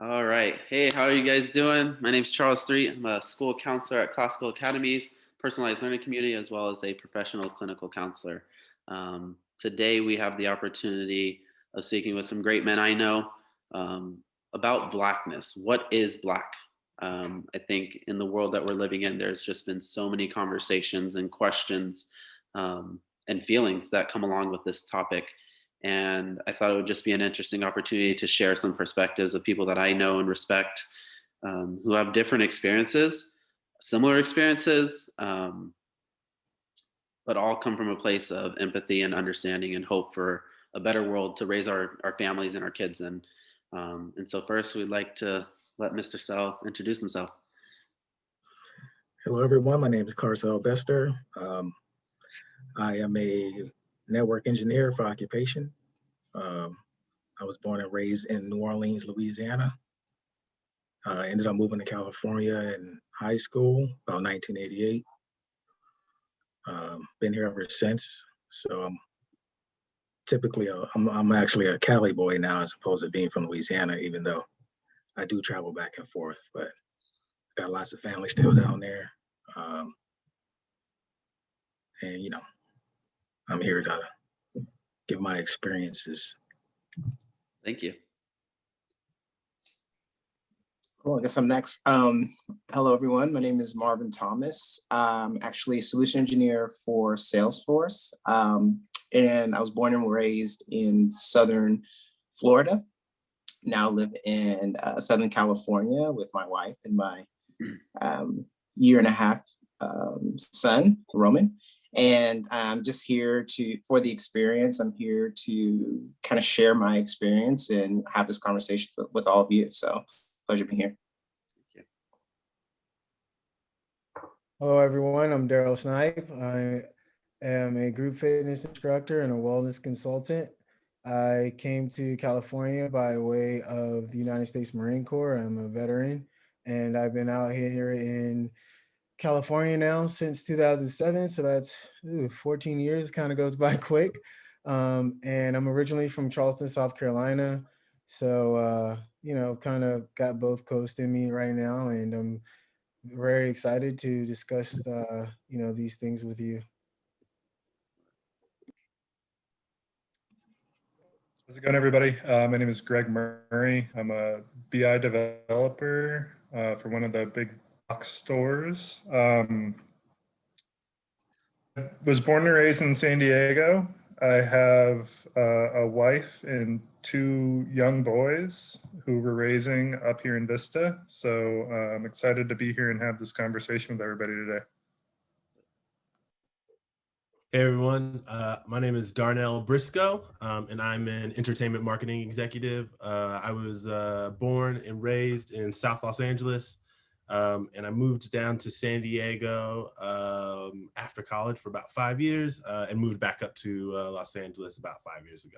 All right. Hey, how are you guys doing? My name's Charles Threatt. I'm a school counselor at Classical Academies, personalized learning community, as well as a professional clinical counselor. Today, we have the opportunity of speaking with some great men I know about Blackness. What is Black? I think in the world that we're living in, there's just been so many conversations and questions and feelings that come along with this topic. And I thought it would just be an interesting opportunity to share some perspectives of people that I know and respect who have different experiences, similar experiences, but all come from a place of empathy and understanding and hope for a better world to raise our families and our kids in. And so, first, we'd like to let Mr. Sell introduce himself. Hello, everyone. My name is Carcel Bester. I am a network engineer for occupation. I was born and raised in New Orleans, Louisiana. I ended up moving to California in high school, about 1988. Been here ever since. So I'm actually a Cali boy now, as opposed to being from Louisiana, even though I do travel back and forth, but got lots of family still down there. And, I'm here to give my experiences. Thank you. Cool, I guess I'm next. Hello, everyone. My name is Marvin Thomas. I'm actually a solution engineer for Salesforce. And I was born and raised in Southern Florida. Now live in Southern California with my wife and my year and a half son, Roman. And I'm just here for the experience. I'm here to kind of share my experience and have this conversation with all of you. So pleasure being here. Thank you. Hello, everyone. I'm Daryl Snipe. I am a group fitness instructor and a wellness consultant. I came to California by way of the United States Marine Corps. I'm a veteran, and I've been out here in California now since 2007. So that's 14 years, kind of goes by quick. And I'm originally from Charleston, South Carolina. So, kind of got both coasts in me right now. And I'm very excited to discuss, these things with you. How's it going, everybody? My name is Greg Murray. I'm a BI developer for one of the big box stores. I was born and raised in San Diego. I have a wife and two young boys who we're raising up here in Vista. So I'm excited to be here and have this conversation with everybody today. Hey everyone, my name is Darnell Briscoe, and I'm an entertainment marketing executive. I was born and raised in South Los Angeles, and I moved down to San Diego after college for about 5 years, and moved back up to Los Angeles about 5 years ago.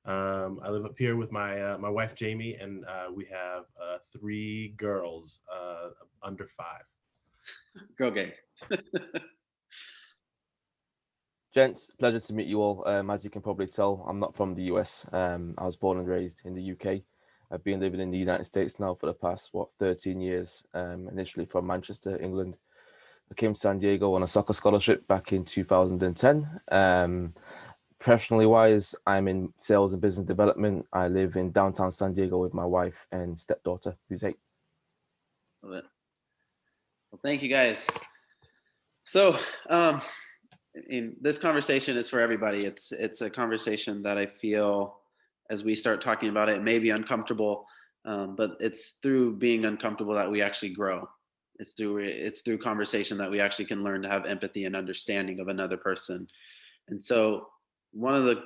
I live up here with my wife Jamie, and we have 3 girls under 5. Girl gang. Gents, pleasure to meet you all. As you can probably tell, I'm not from the US. I was born and raised in the UK. I've been living in the United States now for the past, 13 years, initially from Manchester, England. I came to San Diego on a soccer scholarship back in 2010. Professionally wise, I'm in sales and business development. I live in downtown San Diego with my wife and stepdaughter, who's 8. Love it. Well, thank you guys. So, this conversation is for everybody. It's a conversation that I feel, as we start talking about it, may be uncomfortable, but it's through being uncomfortable that we actually grow. It's through conversation that we actually can learn to have empathy and understanding of another person. And so, one of the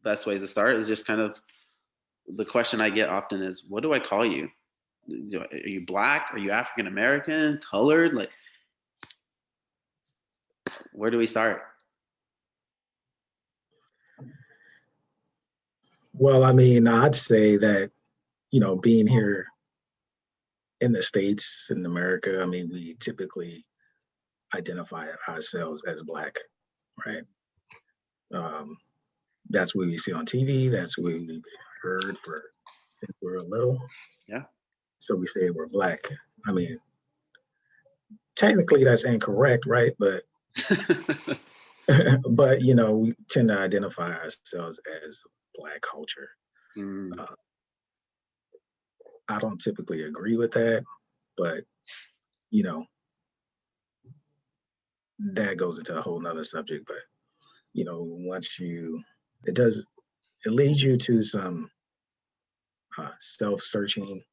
best ways to start is just kind of the question I get often is, what do I call you? Are you Black? Are you African American? Colored? Like, where do we start? Well, I mean, I'd say that, being here in the States, in America, I mean, we typically identify ourselves as Black, right? That's what we see on TV. That's what we've heard since we're little. Yeah. So we say we're Black. I mean, technically that's incorrect, right? But but we tend to identify ourselves as Black culture. Mm, I don't typically agree with that, but you know that goes into a whole nother subject. But once it does, it leads you to some self-searching,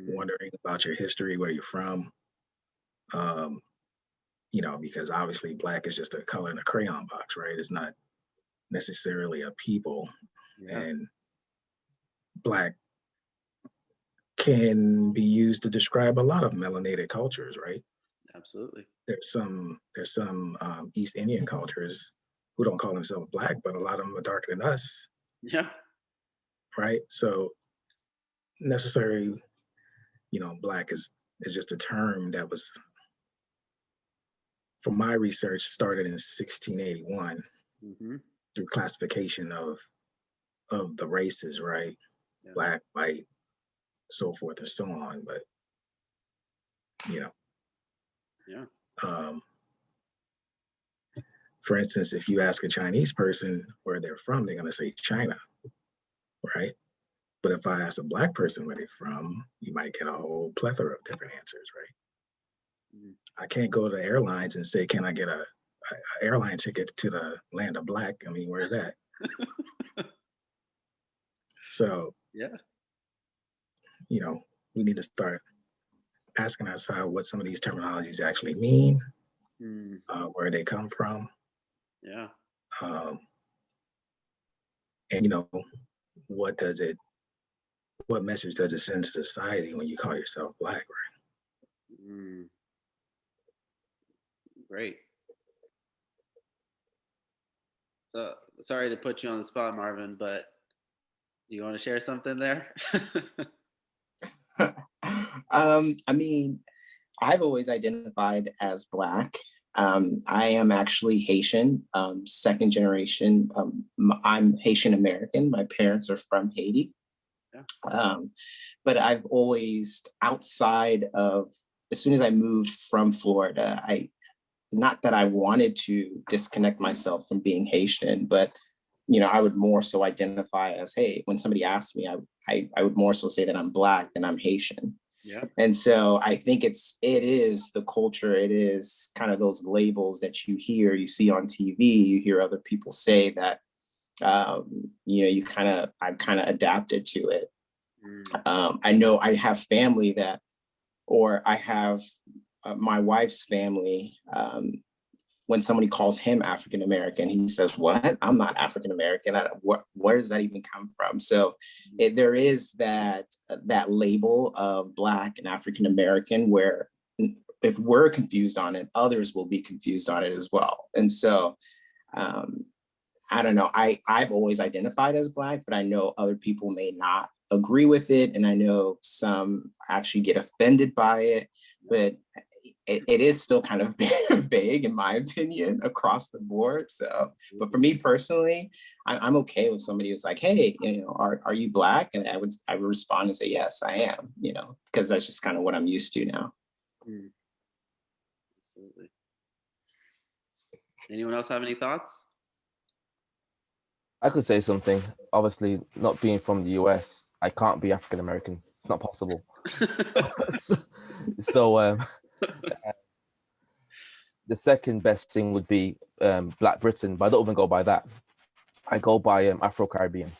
wondering about your history, where you're from. Um, because obviously Black is just a color in a crayon box, right? It's not necessarily a people. yeah, And Black can be used to describe a lot of melanated cultures, right? absolutely. There's some East Indian cultures who don't call themselves Black, but a lot of them are darker than us, Yeah. right? So necessarily, Black is just a term that was, from my research, started in 1681 Hmm. through classification of the races, right? Yeah. Black, white, so forth and so on. But Yeah. um, for instance, if you ask a Chinese person where they're from, they're gonna say China, right? But if I ask a Black person where they're from, you might get a whole plethora of different answers, right? Mhm. I can't go to airlines and say, can I get a airline ticket to the land of Black? I mean, where's that? So, Yeah. we need to start asking ourselves what some of these terminologies actually mean, Mm, where they come from, yeah. um, and what does it, what message does it send to society when you call yourself Black, right? Mm, great. So sorry to put you on the spot, Marvin, but do you want to share something there? I mean, I've always identified as Black. I am actually Haitian, second generation. I'm Haitian American. My parents are from Haiti. Yeah. But I've always, outside of, as soon as I moved from Florida, not that I wanted to disconnect myself from being Haitian, but I would more so identify as, hey, when somebody asks me, I would more so say that I'm Black than I'm Haitian. Yeah. And so I think it is the culture, it is kind of those labels that you see on TV, you hear other people say that, I've kind of adapted to it. I know I have family that, or I have my wife's family, when somebody calls him African American, he says, "What? I'm not African American. Where does that even come from?" So there is that label of Black and African American, where if we're confused on it, others will be confused on it as well. And so I don't know. I've always identified as Black, but I know other people may not agree with it, and I know some actually get offended by it. But it is still kind of vague, in my opinion, across the board. So, but for me personally, I'm okay with somebody who's like, "Hey, are you Black?" And I would respond and say, "Yes, I am." Because that's just kind of what I'm used to now. Mm, absolutely. Anyone else have any thoughts? I could say something. Obviously, not being from the US, I can't be African American. It's not possible. so the second best thing would be Black Britain, but I don't even go by that. I go by Afro-Caribbean.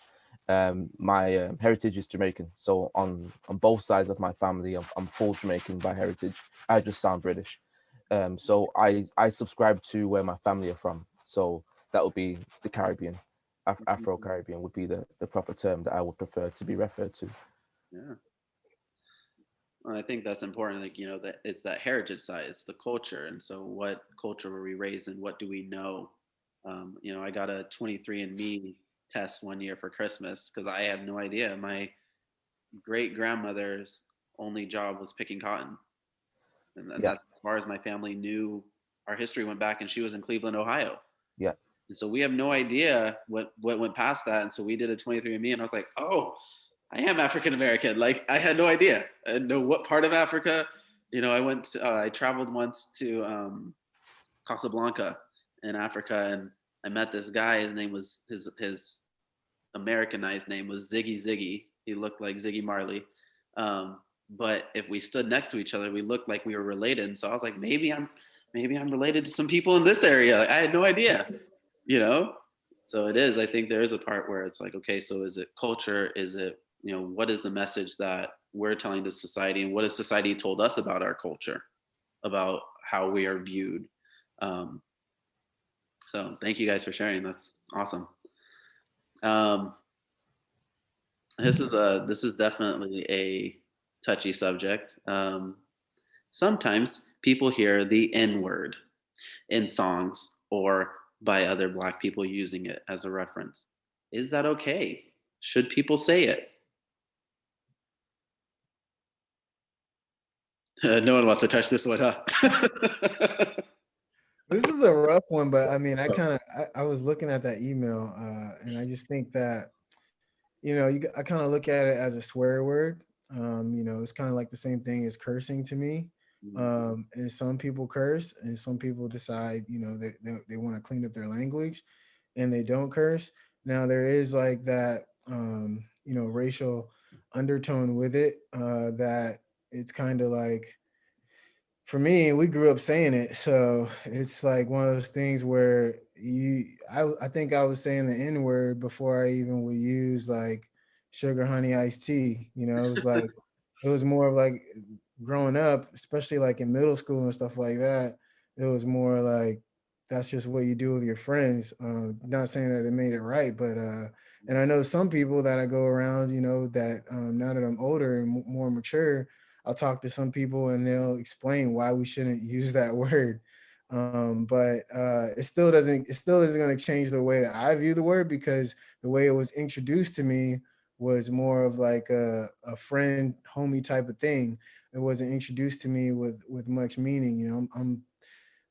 My heritage is Jamaican, so on both sides of my family, I'm full Jamaican by heritage. I just sound British. So I subscribe to where my family are from. So that would be the Caribbean. Afro-Caribbean would be the proper term that I would prefer to be referred to. Yeah. Well, I think that's important. Like, that it's that heritage side, it's the culture. And so what culture were we raised in? What do we know? I got a 23andMe test one year for Christmas because I had no idea. My great grandmother's only job was picking cotton. And Yeah, that's as far as my family knew. Our history went back, and she was in Cleveland, Ohio. yeah, And so we have no idea what went past that. And so we did a 23andMe, and I was like, oh, I am African American. Like I had no idea. I didn't know what part of Africa. I traveled once to Casablanca in Africa, and I met this guy. His name was his Americanized name was Ziggy Ziggy. He looked like Ziggy Marley. But if we stood next to each other, we looked like we were related. And so I was like, maybe I'm related to some people in this area. Like, I had no idea, you know? So it is. I think there is a part where it's like, okay, so is it culture? Is it, what is the message that we're telling to society, and what has society told us about our culture, about how we are viewed? Um, so thank you guys for sharing. That's awesome. This is definitely a touchy subject. Sometimes people hear the N word in songs or by other Black people using it as a reference. Is that okay? Should people say it? No one wants to touch this one, huh? This is a rough one, but I mean, I was looking at that email, and I just think that, I kind of look at it as a swear word. It's kind of like the same thing as cursing to me. And some people curse, and some people decide, they want to clean up their language, and they don't curse. Now there is like that, racial undertone with it, that it's kind of like, for me, we grew up saying it, so it's like one of those things where I think I was saying the N word before I even would use like sugar honey iced tea. It was like, it was more of like growing up, especially like in middle school and stuff like that. It was more like that's just what you do with your friends. Not saying that it made it right, but and I know some people that I go around, that now that I'm older and more mature, I'll talk to some people and they'll explain why we shouldn't use that word. But it still isn't going to change the way that I view the word, because the way it was introduced to me was more of like a friend, homie type of thing. It wasn't introduced to me with much meaning. I'm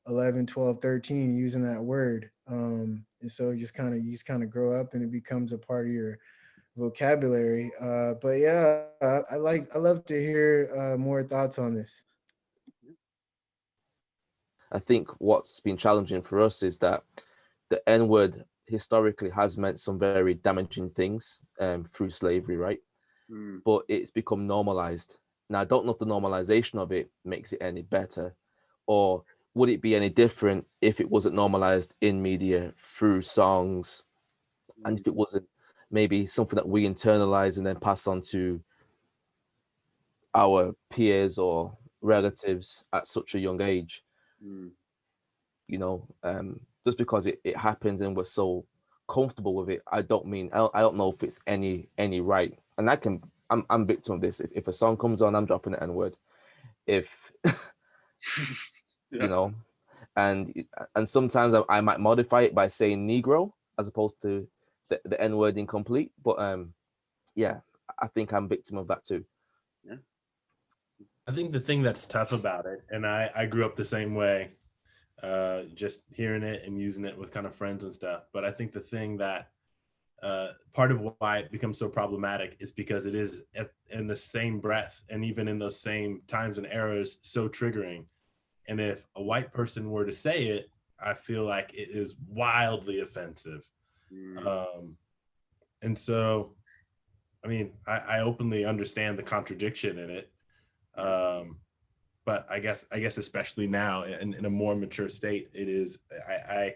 11, 12, 13 using that word. And so you just kind of grow up and it becomes a part of your vocabulary. But yeah, I love to hear more thoughts on this. I think what's been challenging for us is that the N word historically has meant some very damaging things through slavery, right? But it's become normalized. Now, I don't know if the normalization of it makes it any better, or would it be any different if it wasn't normalized in media through songs, and if it wasn't maybe something that we internalize and then pass on to our peers or relatives at such a young age. Just because it happens and we're so comfortable with it, I don't know if it's any right. And I'm victim of this. If a song comes on, I'm dropping the N-word. If Yeah. And sometimes I might modify it by saying Negro as opposed to the N-word incomplete. But yeah, I think I'm victim of that too. Yeah. I think the thing that's tough about it, and I grew up the same way, just hearing it and using it with kind of friends and stuff. But I think the thing that part of why it becomes so problematic is because it is in the same breath and even in those same times and eras so triggering. And if a white person were to say it, I feel like it is wildly offensive. And so, I mean, I openly understand the contradiction in it. But I guess especially now in a more mature state, it is, I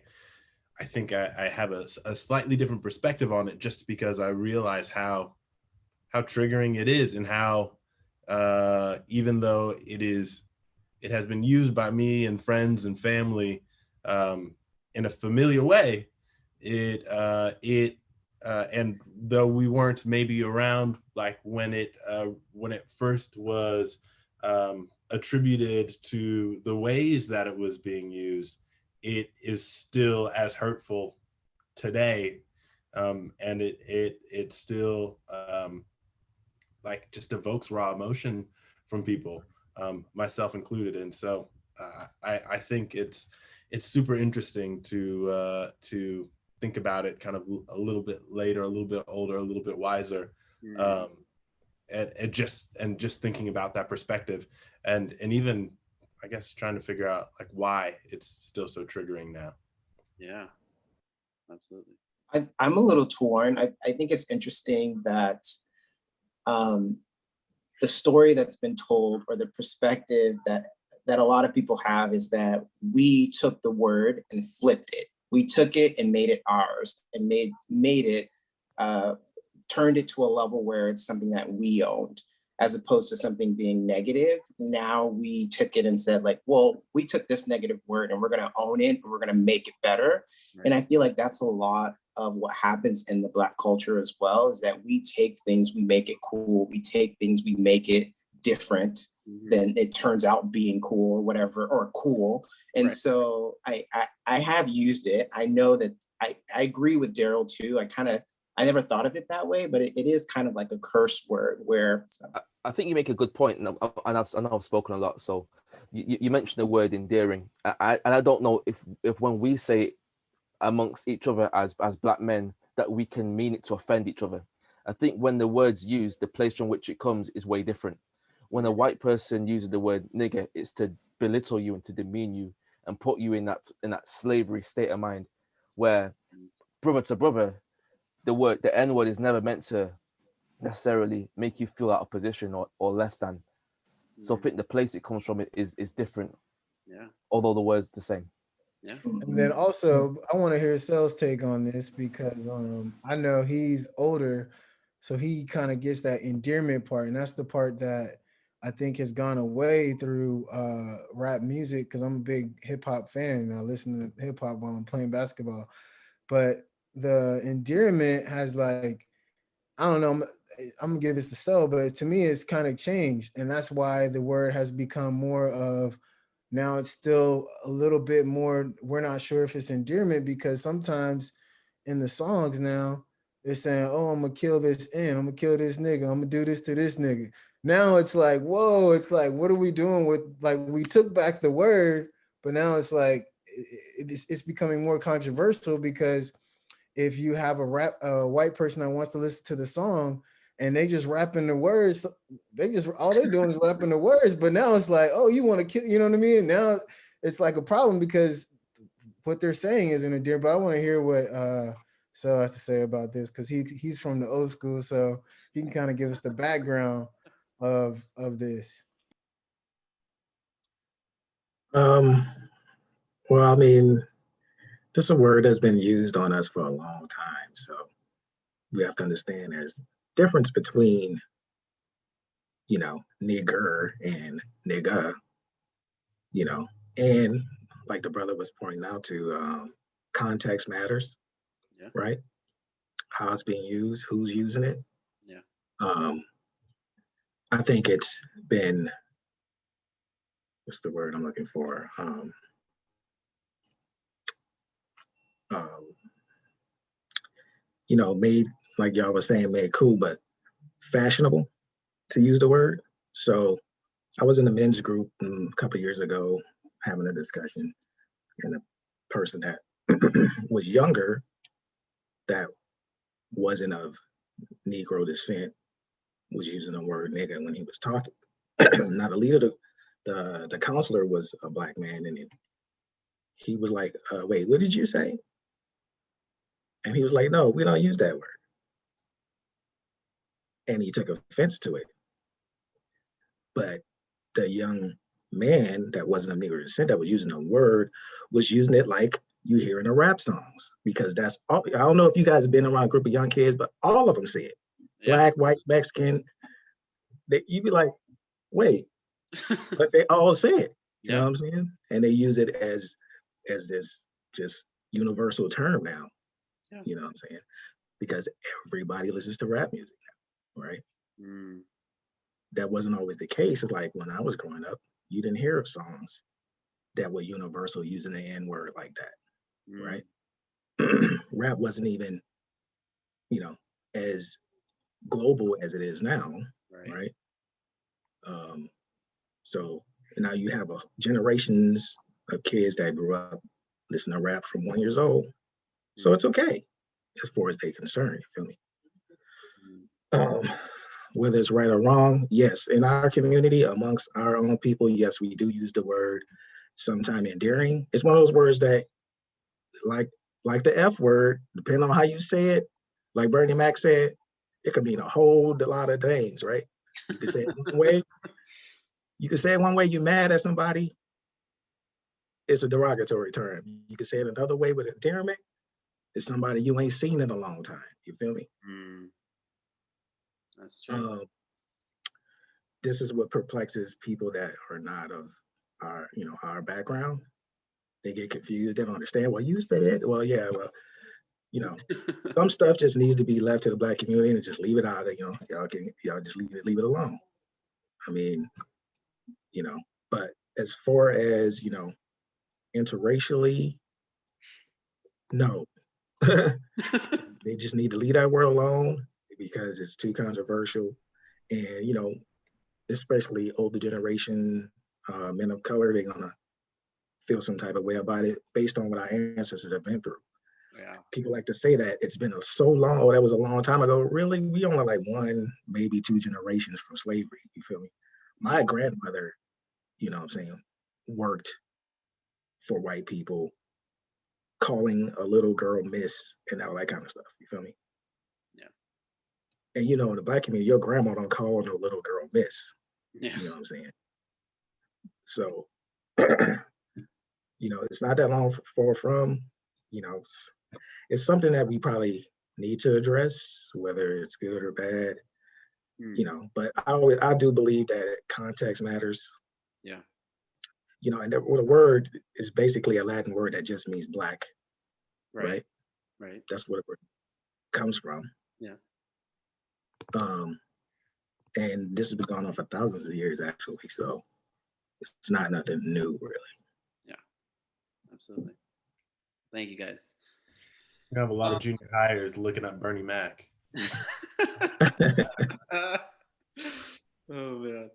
think I have a slightly different perspective on it, just because I realize how triggering it is, and how even though it has been used by me and friends and family in a familiar way, and though we weren't maybe around like when it first was attributed to the ways that it was being used, it is still as hurtful today, and it still like just evokes raw emotion from people, myself included. And so I think it's super interesting to think about it kind of a little bit later, a little bit older, a little bit wiser, and just thinking about that perspective, and even I guess trying to figure out like why it's still so triggering now. Yeah, absolutely. I'm a little torn. I think it's interesting that the story that's been told, or the perspective that a lot of people have, is that we took the word and flipped it. We took it and made it ours, and made it turned it to a level where it's something that we owned, as opposed to something being negative. Now we took it and said, like, well, we took this negative word and we're going to own it and we're going to make it better. Right. And I feel like that's a lot of what happens in the Black culture as well, is that we take things, we make it cool. We take things, we make it different than it turns out being cool, or whatever, or cool. And Right. so I have used it. I know that I agree with Daryl too. I never thought of it that way, but it is kind of like a curse word where. I think you make a good point, and I know I've spoken a lot. So you mentioned the word endearing, and I don't know if when we say it amongst each other as Black men, that we can mean it to offend each other. I think when the word's used, the place from which it comes is way different. When a white person uses the word nigger, it's to belittle you and to demean you and put you in that slavery state of mind, where brother to brother, the N word is never meant to necessarily make you feel out of position or less than. So I think the place it comes from is different. Yeah. Although the word's the same. Yeah. And then also, I want to hear Sel's take on this, because I know he's older, so he kind of gets that endearment part, and that's the part that I think has gone away through rap music, because I'm a big hip hop fan and I listen to hip hop while I'm playing basketball. But the endearment has, like, I don't know, I'm gonna give this to Sel, but to me it's kind of changed, and that's why the word has become more of, now it's still a little bit more, we're not sure if it's endearment, because sometimes in the songs now they're saying, oh, I'm gonna kill this N, I'm gonna kill this nigga, I'm gonna do this to this nigga. Now it's like, whoa, it's like, what are we doing with, like, we took back the word, but now it's like it's becoming more controversial, because if you have a white person that wants to listen to the song and they just rapping the words, all they're doing is rapping the words. But now it's like, oh, you want to kill, you know what I mean? Now it's like a problem, because what they're saying isn't endearing. But I want to hear what Sel has to say about this, because he's from the old school, so he can kind of give us the background of this. Well, I mean, this is a word that's been used on us for a long time. So we have to understand there's a difference between, nigger and nigga, and like the brother was pointing out to, context matters, Yeah. right? How it's being used, who's using it. Yeah. I think it's been, what's the word I'm looking for? Made, like y'all was saying, made cool, but fashionable to use the word. So I was in a men's group a couple of years ago having a discussion, and a person that was younger, that wasn't of Negro descent, was using the word nigga when he was talking. Now the leader, the counselor, was a Black man, and he was like, wait, what did you say? And he was like, no, we don't use that word. And he took offense to it. But the young man that wasn't of Negro descent, that was using the word, was using it like you hear in the rap songs, because that's all. I don't know if you guys have been around a group of young kids, but all of them say it. Yeah. Black, white, Mexican. You'd be like, wait, but they all say it. You know what I'm saying? And they use it as this just universal term now. Yeah. You know what I'm saying? Because everybody listens to rap music now, right? That wasn't always the case. Like when I was growing up, you didn't hear of songs that were universal using the N word like that, right? Rap wasn't even, as global as it is now, right? So now you have generations of kids that grew up listening to rap from 1 year old. So it's okay as far as they're concerned, you feel me? whether it's right or wrong, yes, in our community, amongst our own people, yes, we do use the word sometime endearing. It's one of those words that, like the F word, depending on how you say it, like Bernie Mac said, it could mean a whole lot of things, right? You could say it one way. You could say it one way, you're mad at somebody, it's a derogatory term. You could say it another way with endearment, it's somebody you ain't seen in a long time. You feel me? That's true. This is what perplexes people that are not of our background. They get confused. They don't understand. Well, you said, well, yeah, well, some stuff just needs to be left to the Black community and just leave it out. Y'all just leave it alone. I mean, but as far as interracially, no. They just need to leave that word alone because it's too controversial. And especially older generation men of color, they're gonna feel some type of way about it based on what our ancestors have been through. Yeah. People like to say that it's been so long, that was a long time ago. Really, we only like one, maybe two generations from slavery. You feel me? My grandmother, what I'm saying, worked for white people, calling a little girl miss and all that kind of stuff. You feel me? Yeah. And in the Black community, your grandma don't call no little girl miss. Yeah. You know what I'm saying? So, it's not that long far from, it's something that we probably need to address, whether it's good or bad, but I do believe that context matters. Yeah. And the word is basically a Latin word that just means Black, right? Right. That's what it comes from. Yeah. And this has been going on for thousands of years, actually. So it's not nothing new, really. Yeah, absolutely. Thank you, guys. We have a lot of junior hires looking up Bernie Mac. Oh man.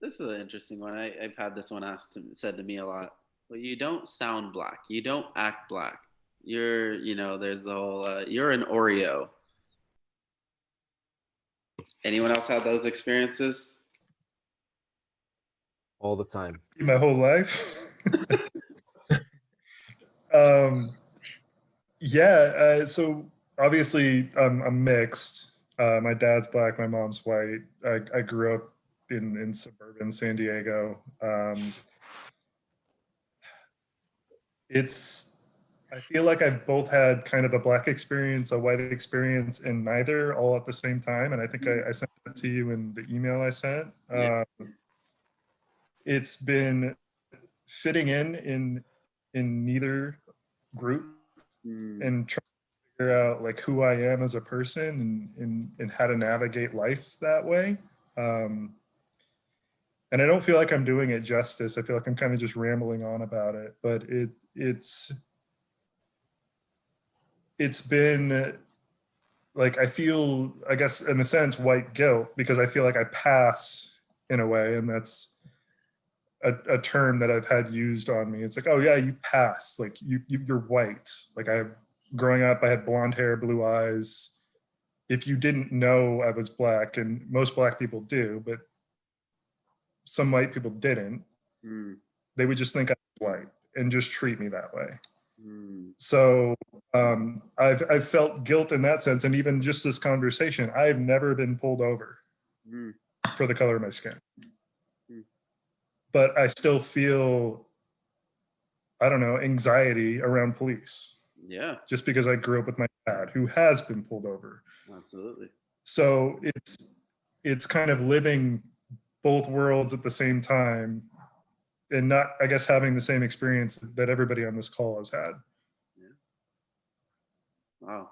This is an interesting one. I've had this one said to me a lot. Well, you don't sound Black. You don't act Black. You're, there's the whole, you're an Oreo. Anyone else have those experiences? All the time. My whole life. So obviously I'm mixed. My dad's Black, my mom's white. I grew up in suburban San Diego. I feel like I've both had kind of a Black experience, a white experience, and neither all at the same time. And I think I sent that to you in the email I sent. Yeah. It's been fitting in neither group and trying to figure out like who I am as a person and how to navigate life that way. And I don't feel like I'm doing it justice. I feel like I'm kind of just rambling on about it, but it's been like, I feel, I guess in a sense, white guilt, because I feel like I pass in a way, and that's a term that I've had used on me. It's like, oh yeah, you pass, like you're white. Like growing up, I had blonde hair, blue eyes. If you didn't know I was Black, and most Black people do, but some white people didn't, they would just think I was white and just treat me that way. So I've felt guilt in that sense. And even just this conversation, I've never been pulled over for the color of my skin. But I still feel, I don't know, anxiety around police. Yeah. Just because I grew up with my dad who has been pulled over. Absolutely. So it's kind of living both worlds at the same time and not, I guess, having the same experience that everybody on this call has had. Yeah. Wow.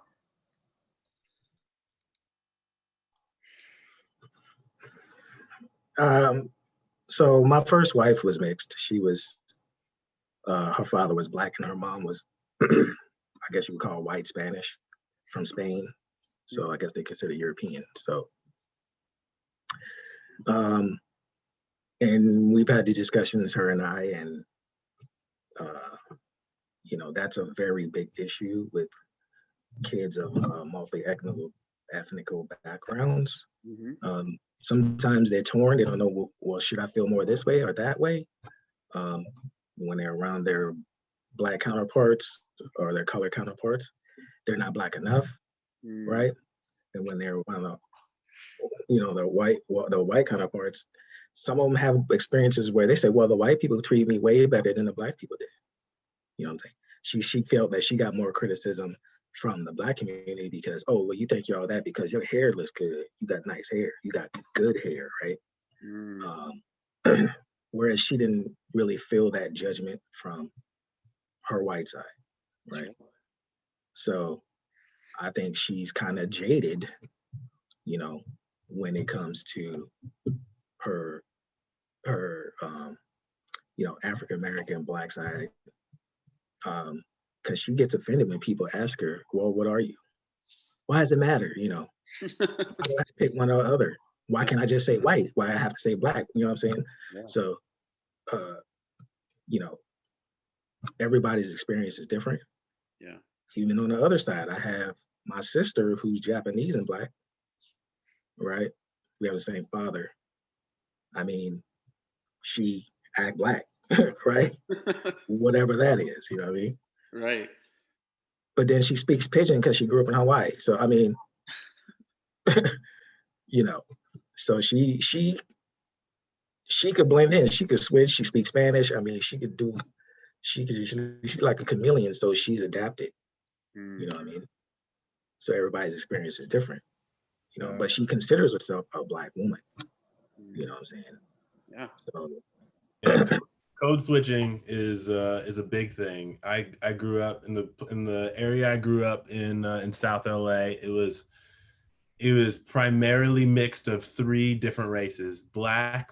So my first wife was mixed. She was, her father was Black and her mom was, I guess you would call white Spanish from Spain. So I guess they consider European. So, and we've had the discussions, her and I, and that's a very big issue with kids of multi-ethnic ethnical backgrounds. Mm-hmm. Sometimes they're torn. They don't know, well, should I feel more this way or that way? When they're around their Black counterparts or their color counterparts, they're not Black enough, right? And when they're around, the white counterparts, some of them have experiences where they say, well, the white people treat me way better than the Black people did. You know what I'm saying? She felt that she got more criticism from the Black community because, oh, well, you think you're all that because your hair looks good. You got nice hair. You got good hair, right? Whereas she didn't really feel that judgment from her white side, right? So I think she's kind of jaded, when it comes to her African American Black side, because she gets offended when people ask her, well, what are you? Why does it matter? I don't have to pick one or the other. Why can't I just say white? Why I have to say Black? You know what I'm saying? Yeah. So, everybody's experience is different. Yeah. Even on the other side, I have my sister who's Japanese and Black, right? We have the same father. I mean, she act Black, right? Whatever that is, you know what I mean? Right. But then she speaks Pidgin because she grew up in Hawaii. So I mean, so she could blend in. She could switch. She speaks Spanish. I mean, she's like a chameleon. So she's adapted. You know what I mean? So everybody's experience is different. But she considers herself a Black woman. You know what I'm saying? Yeah. So, yeah. Code switching is a big thing. I grew up in the area I grew up in South LA. It was primarily mixed of 3 different races: Black,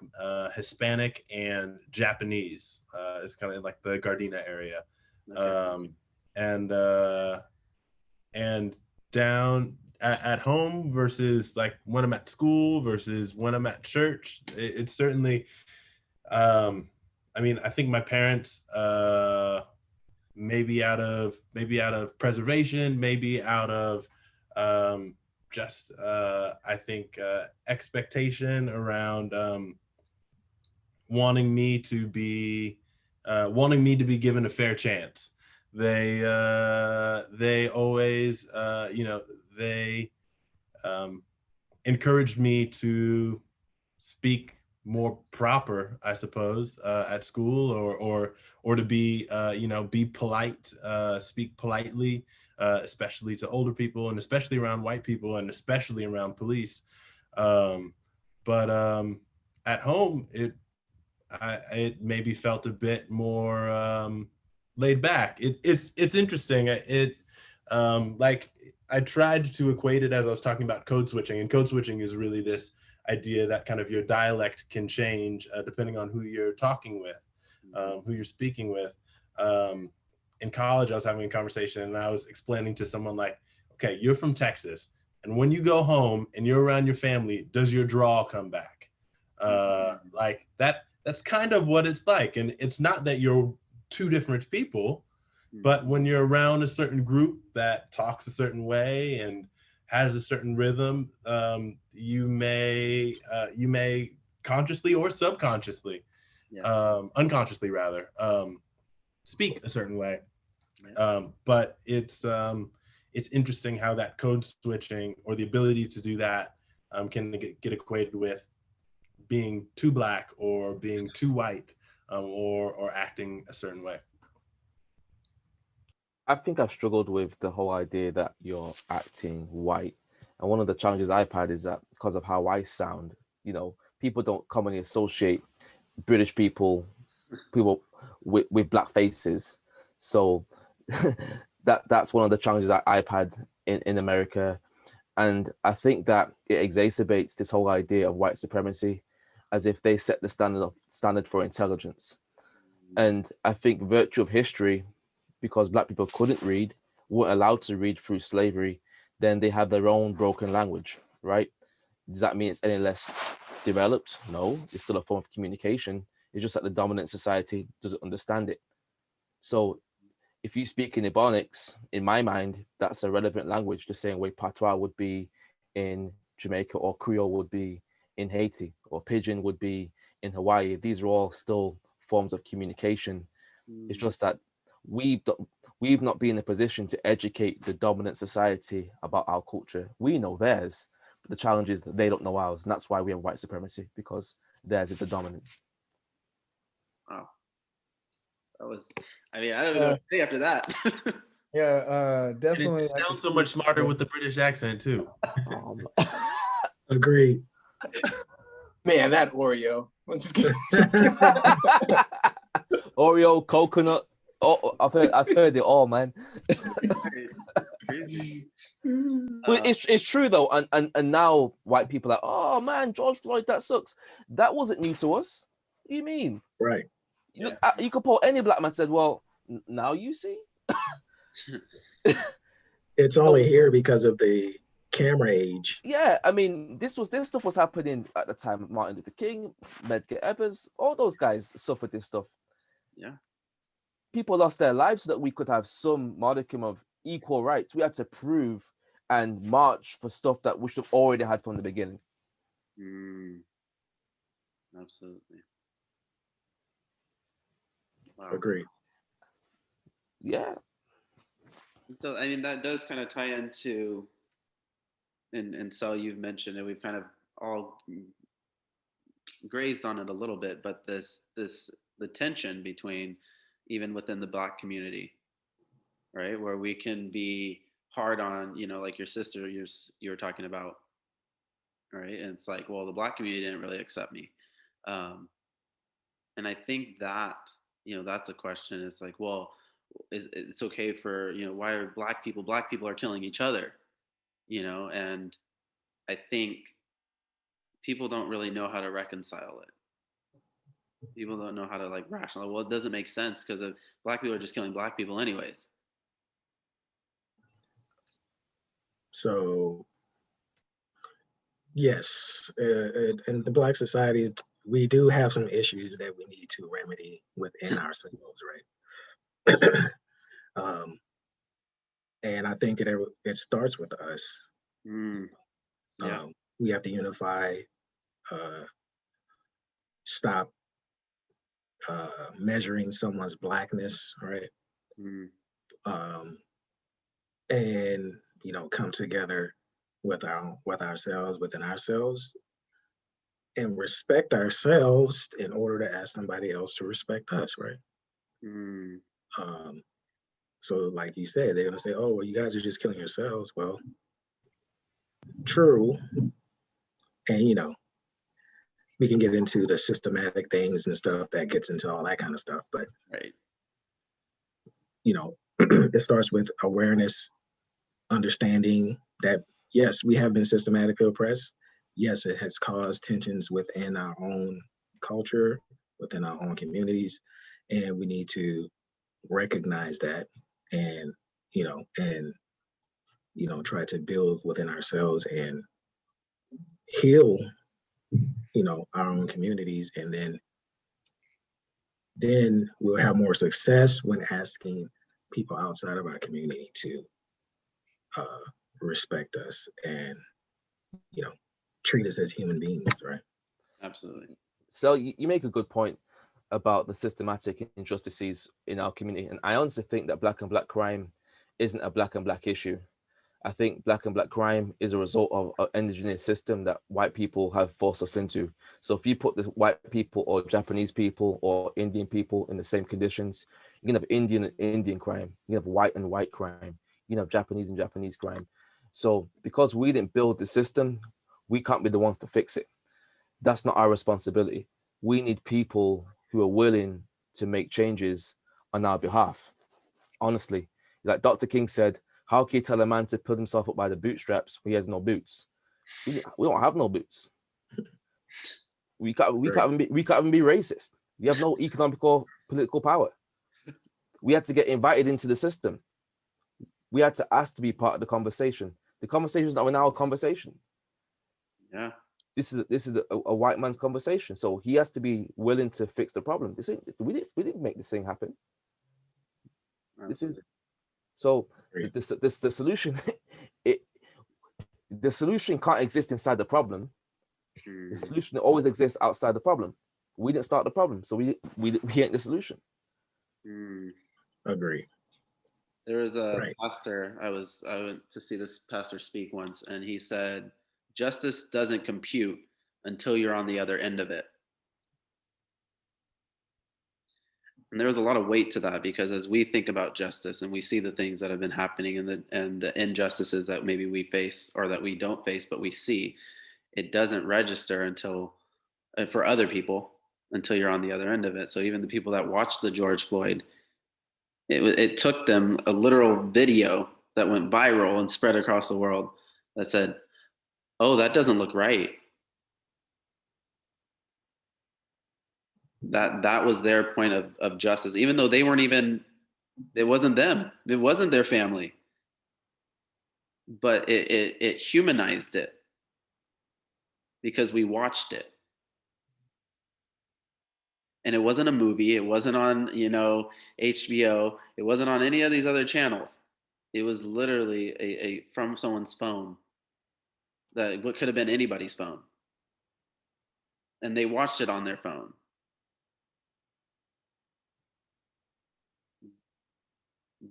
Hispanic, and Japanese. It's kind of like the Gardena area. Okay. And down at home versus like when I'm at school versus when I'm at church, it's certainly, I mean, I think my parents, maybe out of preservation, maybe out of just I think expectation around wanting me to be given a fair chance. They always they encouraged me to speak more proper, I suppose, at school, or to be be polite, speak politely, especially to older people, and especially around white people, and especially around police. But at home, it maybe felt a bit more laid back. It's interesting. Like I tried to equate it as I was talking about code switching, and code switching is really this idea that kind of your dialect can change depending on who you're talking with, who you're speaking with. In college, I was having a conversation and I was explaining to someone like, okay, you're from Texas, and when you go home and you're around your family, does your drawl come back? Like that's kind of what it's like. And it's not that you're 2 different people, but when you're around a certain group that talks a certain way and has a certain rhythm, you may consciously or subconsciously, unconsciously rather, speak a certain way. But it's interesting how that code switching, or the ability to do that, can get equated with being too Black or being too white, or acting a certain way. I think I've struggled with the whole idea that you're acting white. And one of the challenges I've had is that because of how I sound, people don't commonly associate British people with Black faces. So that's one of the challenges that I've had in America. And I think that it exacerbates this whole idea of white supremacy, as if they set the standard for intelligence. And I think virtue of history, because Black people couldn't read, weren't allowed to read through slavery, then they have their own broken language, right? Does that mean it's any less developed? No, it's still a form of communication. It's just that the dominant society doesn't understand it. So if you speak in Ebonics, in my mind, that's a relevant language, the same way patois would be in Jamaica, or Creole would be in Haiti, or Pidgin would be in Hawaii. These are all still forms of communication. It's just that we've not been in a position to educate the dominant society about our culture. We know theirs, but the challenge is that they don't know ours, and that's why we have white supremacy, because theirs is the dominant. Wow. That was, I mean, I don't know what to say after that. Yeah, definitely. It sounds so much smarter with the British accent too. Agreed. Man, that Oreo. I'm just kidding. Oreo, coconut. Oh, I've heard it all, man. Well, it's true though, and now white people are like, oh man, George Floyd, that sucks. That wasn't new to us. What do you mean? Right. You could pull any black man said, well, now you see. It's only here because of the camera age. Yeah, I mean, this stuff was happening at the time of Martin Luther King, Medgar Evers, all those guys suffered this stuff. Yeah. People lost their lives so that we could have some modicum of equal rights. We had to prove and march for stuff that we should have already had from the beginning. Absolutely. Wow. Agreed. Yeah. So, I mean, that does kind of tie into, and so you've mentioned it, we've kind of all grazed on it a little bit, but the tension between, even within the Black community, right, where we can be hard on, like your sister you were talking about, right, and it's like, well, the Black community didn't really accept me, and I think that, that's a question. It's like, well, it's okay for, why are black people are killing each other, and I think people don't really know how to reconcile it. People don't know how to like rationalize. Well, it doesn't make sense because of black people are just killing black people anyways. So yes, in the Black society, we do have some issues that we need to remedy within ourselves, right? And I think it starts with us. Yeah. We have to unify, stop measuring someone's blackness, right? And come together with ourselves, within ourselves, and respect ourselves in order to ask somebody else to respect us, right? So like you said, they're gonna say, oh, well, you guys are just killing yourselves. Well, true. And we can get into the systematic things and stuff that gets into all that kind of stuff, but right. It starts with awareness, understanding that yes, we have been systematically oppressed. Yes, it has caused tensions within our own culture, within our own communities, and we need to recognize that and try to build within ourselves and heal our own communities, and then we'll have more success when asking people outside of our community to respect us and treat us as human beings, right? Absolutely. So you make a good point about the systematic injustices in our community, and I honestly think that black and black crime isn't a black and black issue. I think black and black crime is a result of an engineered system that white people have forced us into. So if you put the white people or Japanese people or Indian people in the same conditions, you can have Indian and Indian crime, you can have white and white crime, you can have Japanese and Japanese crime. So because we didn't build the system, we can't be the ones to fix it. That's not our responsibility. We need people who are willing to make changes on our behalf. Honestly, like Dr. King said, how can you tell a man to pull himself up by the bootstraps when he has no boots? We don't have no boots. We can't even be racist. We have no economic or political power. We had to get invited into the system. We had to ask to be part of the conversation. The conversation is not in our conversation. Yeah. This is a white man's conversation. So he has to be willing to fix the problem. We didn't make this thing happen. This is so the solution. The solution can't exist inside the problem. The Mm. solution always exists outside the problem. We didn't start the problem, so we ain't the solution. Mm. Agree. There was a Right. pastor, I went to see this pastor speak once, and he said, justice doesn't compute until you're on the other end of it. And there was a lot of weight to that, because as we think about justice and we see the things that have been happening and the injustices that maybe we face or that we don't face, but we see, it doesn't register until, for other people, until you're on the other end of it. So even the people that watched the George Floyd, it took them a literal video that went viral and spread across the world that said, oh, that doesn't look right. That was their point of justice, even though they weren't even, it wasn't them, it wasn't their family, but it humanized it because we watched it. And it wasn't a movie, it wasn't on, HBO, it wasn't on any of these other channels. It was literally a from someone's phone, that what could have been anybody's phone, and they watched it on their phone.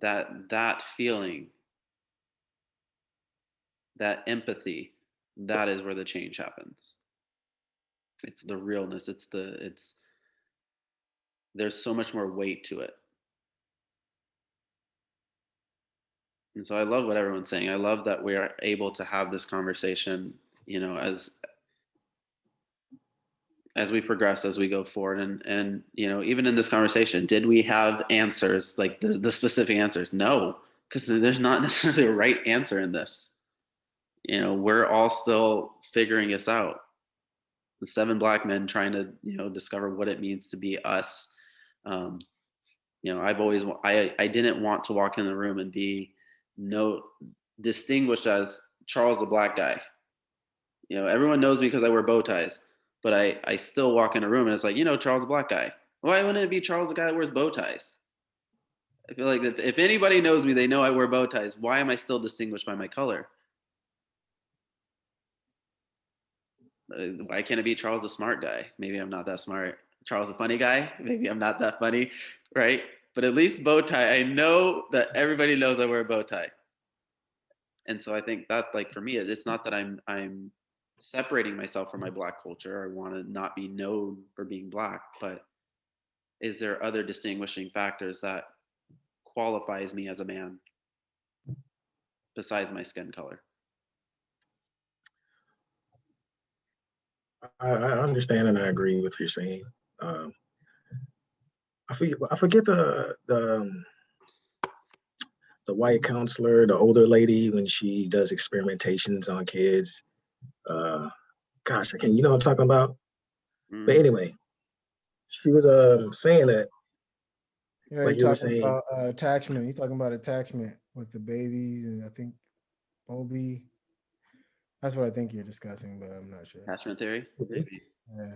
That feeling, that empathy, that is where the change happens. It's the realness, it's there's so much more weight to it. And so I love what everyone's saying. I love that we are able to have this conversation, as we progress, as we go forward. And even in this conversation, did we have answers, like the specific answers? No, because there's not necessarily a right answer in this. We're all still figuring this out. The 7 Black men trying to, discover what it means to be us. I didn't want to walk in the room and be distinguished as Charles the Black guy. Everyone knows me because I wear bow ties, but I still walk in a room and it's like, Charles the Black guy. Why wouldn't it be Charles the guy that wears bow ties? I feel like if anybody knows me, they know I wear bow ties. Why am I still distinguished by my color? Why can't it be Charles the smart guy? Maybe I'm not that smart. Charles the funny guy? Maybe I'm not that funny, right? But at least bow tie, I know that everybody knows I wear a bow tie. And so I think that, like, for me, it's not that I'm separating myself from my Black culture. I want to not be known for being Black, but is there other distinguishing factors that qualifies me as a man besides my skin color? I understand and I agree with what you're saying. I forget the white counselor, the older lady, when she does experimentations on kids. Gosh, I can't. You know what I'm talking about? But anyway, she was saying that. Yeah, What you're you were talking saying. about attachment. He's talking about attachment with the babies, and I think Bobby. That's what I think you're discussing, but I'm not sure. Attachment theory? Maybe. Yeah,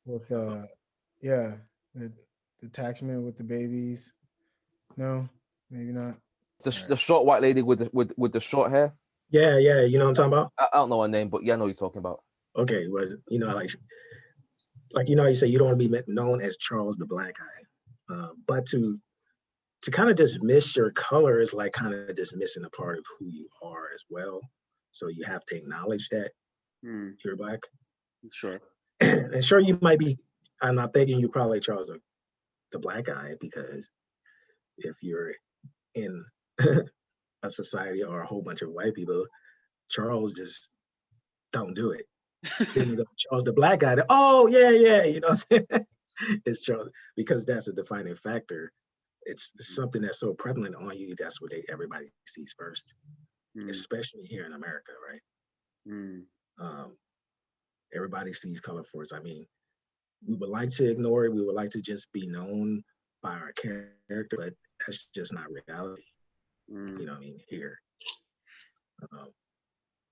with the attachment with the babies. No, maybe not. The short white lady with the short hair. Yeah, you know what I'm talking about? I don't know her name, but yeah, I know what you're talking about. Okay, well, like you say you don't want to be known as Charles the Black guy, but to kind of dismiss your color is like kind of dismissing a part of who you are as well. So you have to acknowledge that you're Black. Sure. And sure, you might be. I'm not thinking you're probably Charles the Black guy, because if you're in a society or a whole bunch of white people, Charles just don't do it. Then you go, Charles the Black guy. Oh yeah, you know what I'm saying? It's Charles, because that's a defining factor. It's something that's so prevalent on you. That's what everybody sees first, especially here in America, right? Everybody sees color first. I mean, we would like to ignore it. We would like to just be known by our character, but that's just not reality. You know what I mean? Here.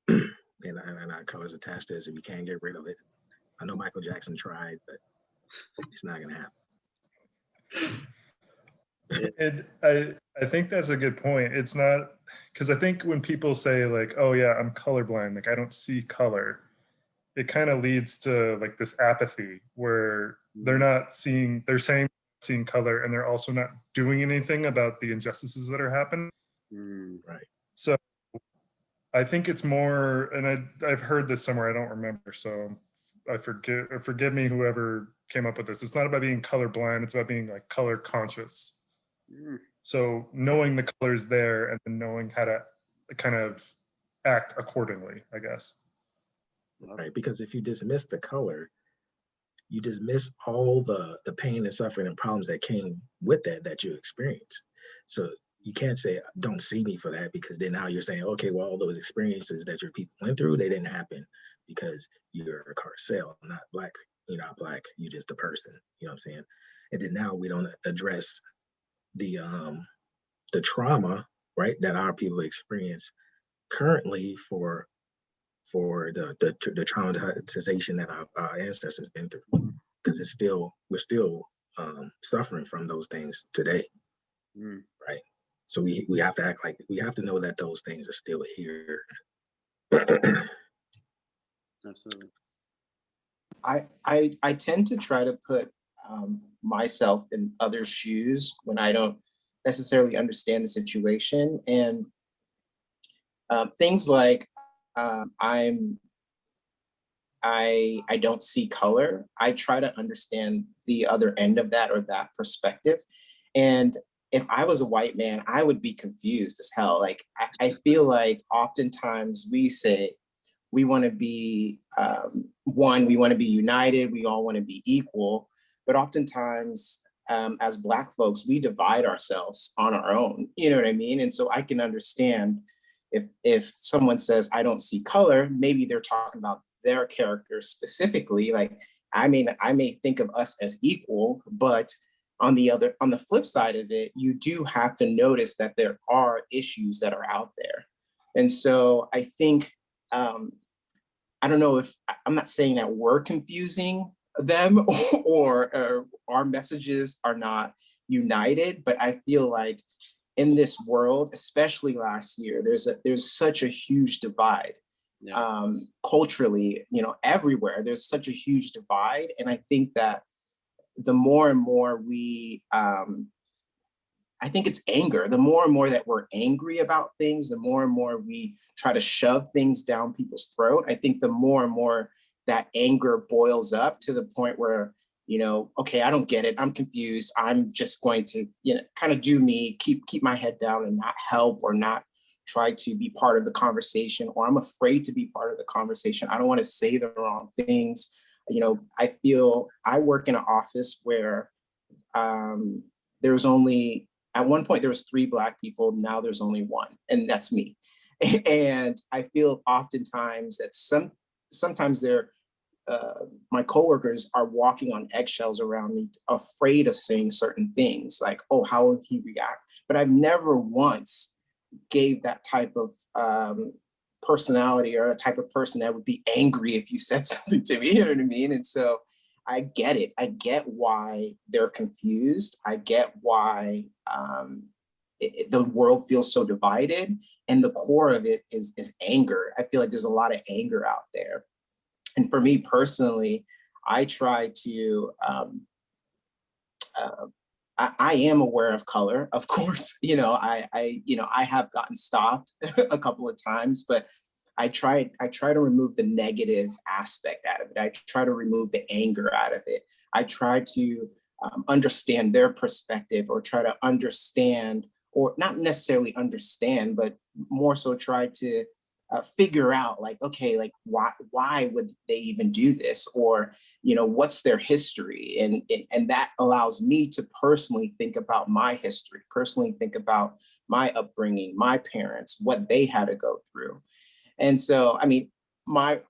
And our colors attached to us, and we can't get rid of it. I know Michael Jackson tried, but it's not gonna happen. And I think that's a good point. It's not, because I think when people say like, oh yeah, I'm colorblind, like I don't see color, it kind of leads to like this apathy where they're not seeing, they're saying seeing color and they're also not doing anything about the injustices that are happening. Right. So I think it's more, and I've heard this somewhere, I don't remember, so forgive me whoever came up with this. It's not about being colorblind, it's about being like color conscious. So knowing the colors there and then knowing how to kind of act accordingly, I guess. Right, because if you dismiss the color, you dismiss all the pain and suffering and problems that came with that you experienced. So you can't say, don't see me for that, because then now you're saying, okay, well, all those experiences that your people went through, they didn't happen because you're a carcel, not black. You're not black, you're just a person, you know what I'm saying? And then now we don't address the trauma, right, that our people experience currently for the traumatization that our ancestors been through, because we're still suffering from those things today, right? So we have to act like, we have to know that those things are still here. Absolutely. I tend to try to put myself in others' shoes when I don't necessarily understand the situation, and things like I don't see color. I try to understand the other end of that, or that perspective. And if I was a white man, I would be confused as hell. Like I feel like oftentimes we say we want to be one, we want to be united, we all want to be equal, but oftentimes as Black folks, we divide ourselves on our own. You know what I mean? And so I can understand if someone says I don't see color, maybe they're talking about their character specifically. Like I may think of us as equal, but on the flip side of it, you do have to notice that there are issues that are out there. And so I think I don't know if, I'm not saying that we're confusing them or our messages are not united, but I feel like in this world, especially last year, there's such a huge divide. Culturally, everywhere, there's such a huge divide. And I think that the more and more I think it's anger. The more and more that we're angry about things, the more and more we try to shove things down people's throat. I think the more and more that anger boils up to the point where, okay, I don't get it. I'm confused. I'm just going to, kind of do me, keep my head down and not help or not try to be part of the conversation, or I'm afraid to be part of the conversation. I don't want to say the wrong things. I feel I work in an office where there's only, at one point there was 3 Black people, now there's only 1, and that's me. And I feel oftentimes that sometimes my coworkers are walking on eggshells around me, afraid of saying certain things, like, oh, how will he react? But I've never once gave that type of personality or a type of person that would be angry if you said something to me, you know what I mean? And so I get it. I get why they're confused. I get why the world feels so divided. And the core of it is anger. I feel like there's a lot of anger out there. And for me personally, I try to, I am aware of color, of course. I have gotten stopped a couple of times, but I try to remove the negative aspect out of it. I try to remove the anger out of it. I try to understand their perspective, or try to understand, or not necessarily understand, but more so try to figure out, like, okay, like why would they even do this, or what's their history, and that allows me to personally think about my history, personally think about my upbringing, my parents, what they had to go through. And so, I mean,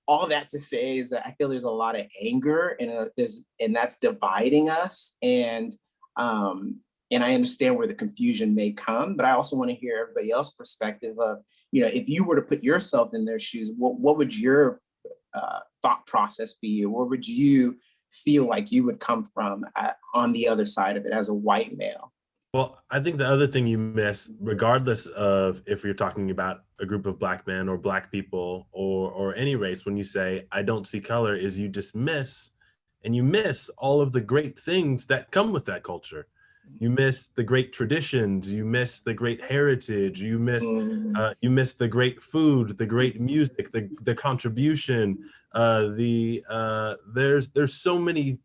all that to say is that I feel there's a lot of anger, and that's dividing us. And I understand where the confusion may come, but I also want to hear everybody else's perspective of, if you were to put yourself in their shoes, what would your thought process be? Or where would you feel like you would come from on the other side of it as a white male? Well, I think the other thing you miss, regardless of if you're talking about a group of Black men or Black people or any race, when you say, I don't see color, is you dismiss and you miss all of the great things that come with that culture. You miss the great traditions, you miss the great heritage, you miss the great food, the great music, the contribution, there's so many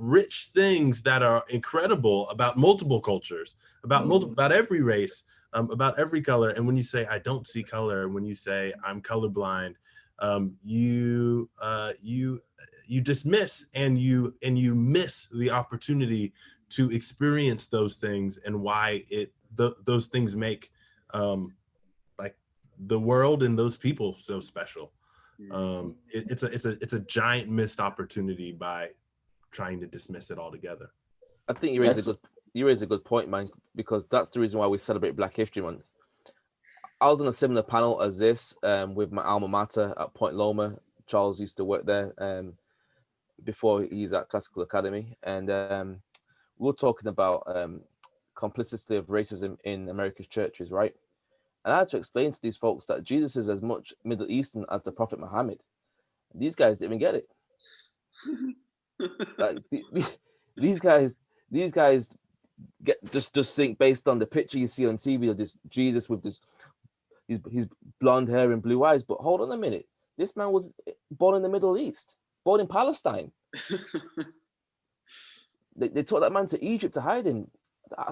rich things that are incredible about multiple cultures, about every race, about every color. And when you say I don't see color, and when you say I'm colorblind, you dismiss and you miss the opportunity to experience those things and why those things make like the world and those people so special. It's a giant missed opportunity by trying to dismiss it altogether. I think you raise a good point, man, because that's the reason why we celebrate Black History Month. I was on a similar panel as this with my alma mater at Point Loma. Charles used to work there before he's at Classical Academy, and we were talking about complicity of racism in America's churches, right? And I had to explain to these folks that Jesus is as much Middle Eastern as the Prophet Muhammad. These guys didn't even get it. Like these guys get just think based on the picture you see on TV of this Jesus with this his blonde hair and blue eyes. But hold on a minute, this man was born in the Middle East, born in Palestine. They took that man to Egypt to hide him.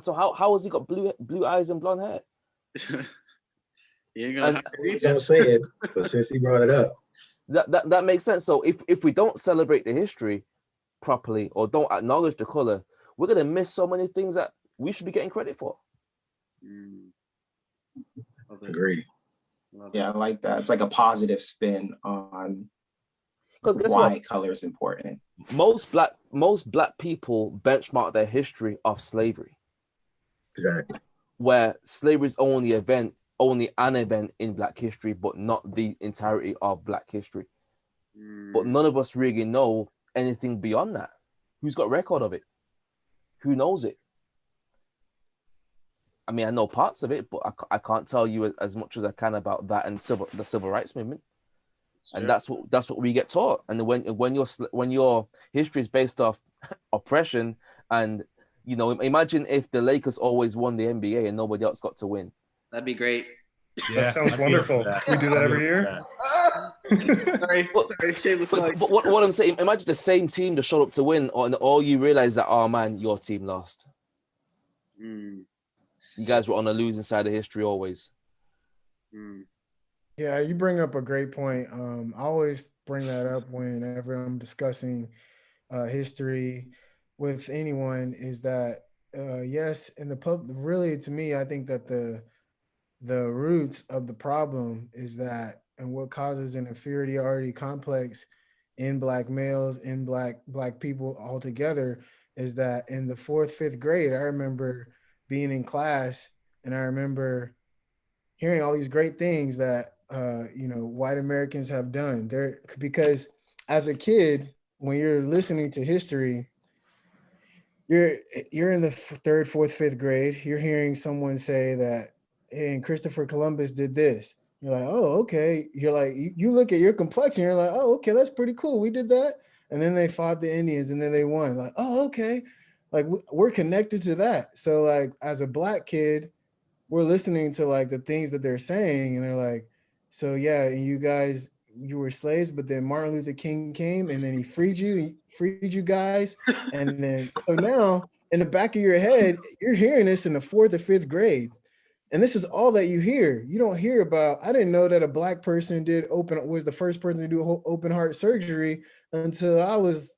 So how has he got blue eyes and blonde hair? You're gonna have to read Don't say it, but since he brought it up, that makes sense. So if we don't celebrate the history properly or don't acknowledge the color, we're gonna miss so many things that we should be getting credit for. agree. Yeah, I like that. It's like a positive spin on why color is important. Most black people benchmark their history off slavery. Exactly. Where slavery is only an event in Black history, but not the entirety of Black history. But none of us really know anything beyond that. Who's got record of it? Who knows it? I mean, I know parts of it, but I can't tell you as much as I can about that and the civil rights movement. Sure. And that's what we get taught. And when your history is based off oppression, and imagine if the Lakers always won the NBA and nobody else got to win. That'd be great. Yeah, that sounds wonderful. Can we do that every year? Sorry. But what I'm saying, imagine the same team that showed up to win, and all you realize that, oh man, your team lost. You guys were on the losing side of history always. Yeah, you bring up a great point. I always bring that up whenever I'm discussing history with anyone, is that yes, in the really, to me, I think that the roots of the problem is that, and what causes an inferiority complex in Black males, in black people altogether, is that in the 4th, 5th grade, I remember being in class and I remember hearing all these great things that white Americans have done there, because as a kid, when you're listening to history, you're in the 3rd, 4th, 5th grade, you're hearing someone say that, hey, and Christopher Columbus did this. You're like, oh, okay. You're like, you look at your complexion, you're like, oh, okay, that's pretty cool. We did that. And then they fought the Indians and then they won. Like, oh, okay. Like we're connected to that. So like as a Black kid, we're listening to like the things that they're saying, and they're like, so yeah, you guys, you were slaves, but then Martin Luther King came and then he freed you guys. And then, so now in the back of your head, you're hearing this in the 4th or 5th grade. And this is all that you hear. You don't hear about, I didn't know that a Black person was the first person to do open heart surgery until I was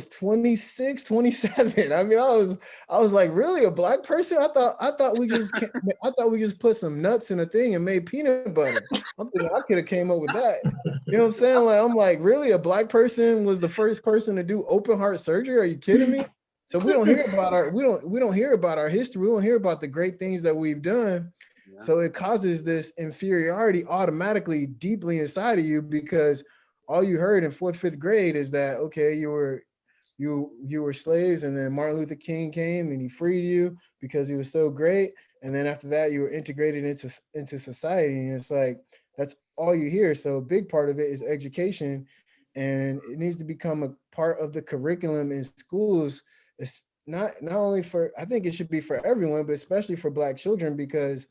26, 27. I mean, I was like, really, a Black person? I thought we just put some nuts in a thing and made peanut butter. I'm thinking I could have came up with that. You know what I'm saying? Like, I'm like, really, a Black person was the first person to do open heart surgery? Are you kidding me? So we don't hear about we don't hear about our history. We don't hear about the great things that we've done. Yeah. So it causes this inferiority automatically deeply inside of you, because all you heard in 4th, 5th grade is that, okay, you were you were slaves, and then Martin Luther King came and he freed you because he was so great. And then after that, you were integrated into society. And it's like, that's all you hear. So a big part of it is education, and it needs to become a part of the curriculum in schools. It's not only for, I think it should be for everyone, but especially for Black children, because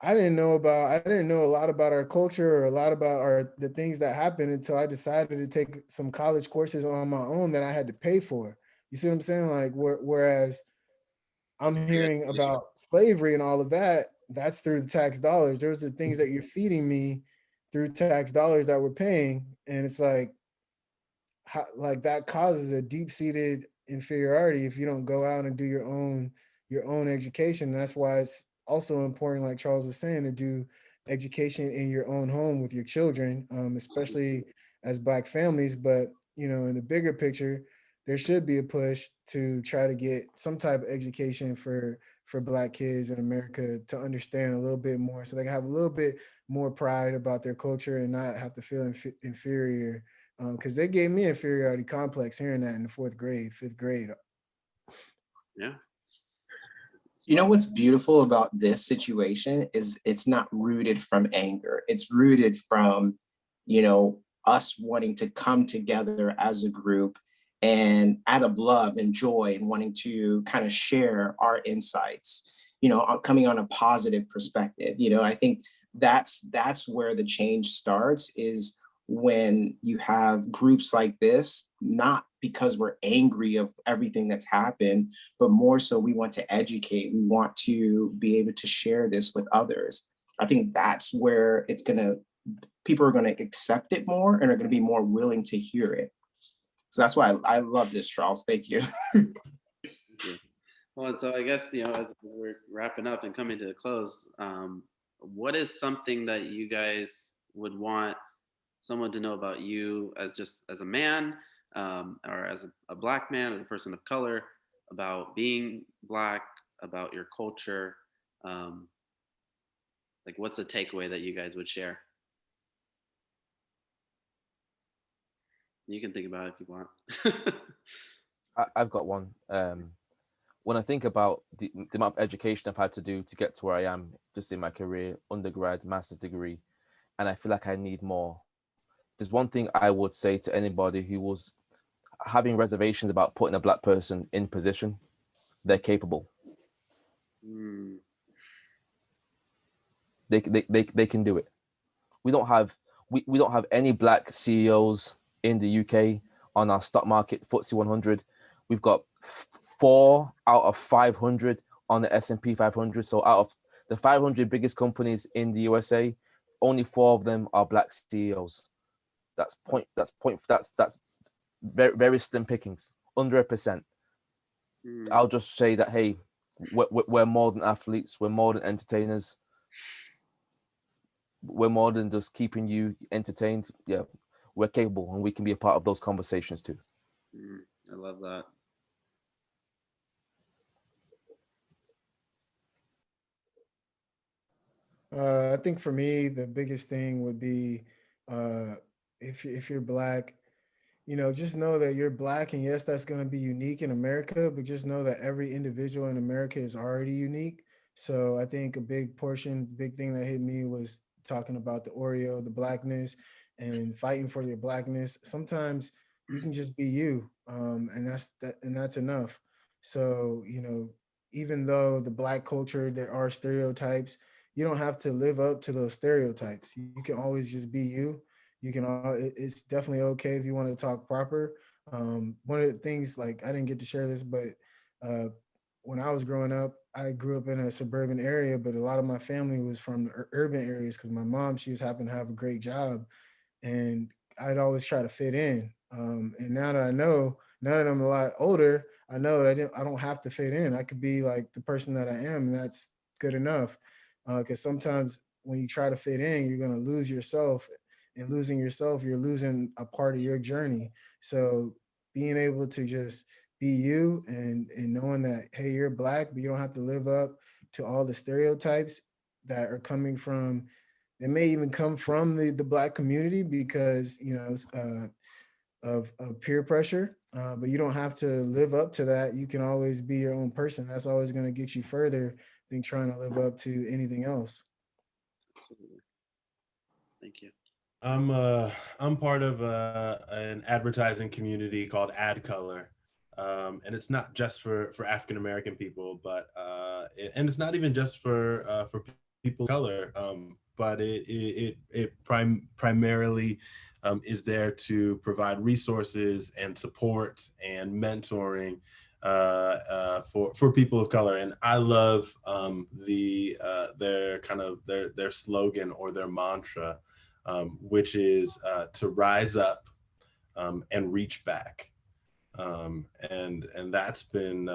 I didn't know a lot about our culture or a lot about the things that happened until I decided to take some college courses on my own that I had to pay for. You see what I'm saying? Like, whereas I'm hearing about slavery and all of that, that's through the tax dollars. Those are the things that you're feeding me through tax dollars that we're paying. And it's like, like that causes a deep-seated inferiority if you don't go out and do your own education. And that's why it's also important, like Charles was saying, to do education in your own home with your children, especially as Black families. But in the bigger picture, there should be a push to try to get some type of education for Black kids in America to understand a little bit more, so they can have a little bit more pride about their culture and not have to feel inferior, because they gave me inferiority complex hearing that in the fourth grade, fifth grade. Yeah. You know what's beautiful about this situation is it's not rooted from anger. It's rooted from, us wanting to come together as a group and out of love and joy and wanting to kind of share our insights, coming on a positive perspective. I think that's where the change starts, is when you have groups like this, not because we're angry of everything that's happened, but more so we want to educate. We want to be able to share this with others. I think that's where people are going to accept it more and are going to be more willing to hear it. So that's why I love this, Charles. Thank you. Thank you. Well, and so I guess, as we're wrapping up and coming to a close, what is something that you guys would want someone to know about you as a man, or as a Black man, as a person of color, about being Black, about your culture? Like, what's a takeaway that you guys would share? You can think about it if you want. I've got one. When I think about the amount of education I've had to do to get to where I am, just in my career, undergrad, master's degree, and I feel like I need more. There's one thing I would say to anybody who was having reservations about putting a Black person in position: they're capable. Mm. They can do it. We don't have any Black CEOs in the UK on our stock market, FTSE 100. We've got 4 out of 500 on the S&P 500. So out of the 500 biggest companies in the USA, only 4 of them are Black CEOs. That's very, very slim pickings, under 1%. I'll just say that, hey, we're more than athletes. We're more than entertainers. We're more than just keeping you entertained. Yeah, we're capable, and we can be a part of those conversations too. I love that. I think for me, the biggest thing would be, if you're Black, just know that you're Black, and yes, that's going to be unique in America, but just know that every individual in America is already unique. So I think a big thing that hit me was talking about the Oreo, the Blackness, and fighting for your Blackness. Sometimes you can just be you, and that's enough. So even though the Black culture, there are stereotypes, you don't have to live up to those stereotypes. You can always just be you. You can it's definitely okay if you want to talk proper. One of the things, like, I didn't get to share this, but when I was growing up, I grew up in a suburban area, but a lot of my family was from the urban areas, because my mom, she just happened to have a great job, and I'd always try to fit in. And now that I'm a lot older, I know that I don't have to fit in. I could be like the person that I am, and that's good enough. Because sometimes when you try to fit in, you're going to lose yourself, and losing yourself, you're losing a part of your journey. So being able to just be you, and knowing that, hey, you're Black, but you don't have to live up to all the stereotypes that are coming from, it may even come from the Black community, because of peer pressure, but you don't have to live up to that. You can always be your own person. That's always going to get you further than trying to live up to anything else. Absolutely. Thank you. I'm part of an advertising community called Ad Color, and it's not just for African American people, but and it's not even just for people of color, but it primarily is there to provide resources and support and mentoring for people of color. And I love their slogan or their mantra, which is to rise up and reach back, and that's been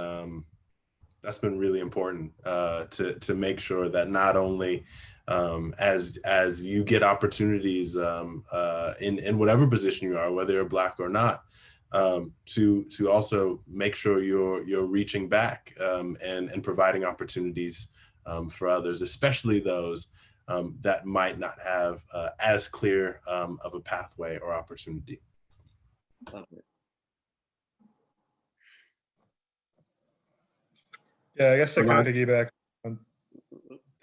really important to make sure that not only as you get opportunities in whatever position you are, whether you're Black or not, to also make sure you're reaching back and providing opportunities for others, especially those that might not have as clear of a pathway or opportunity. Love it. Yeah, I guess to kind of piggyback on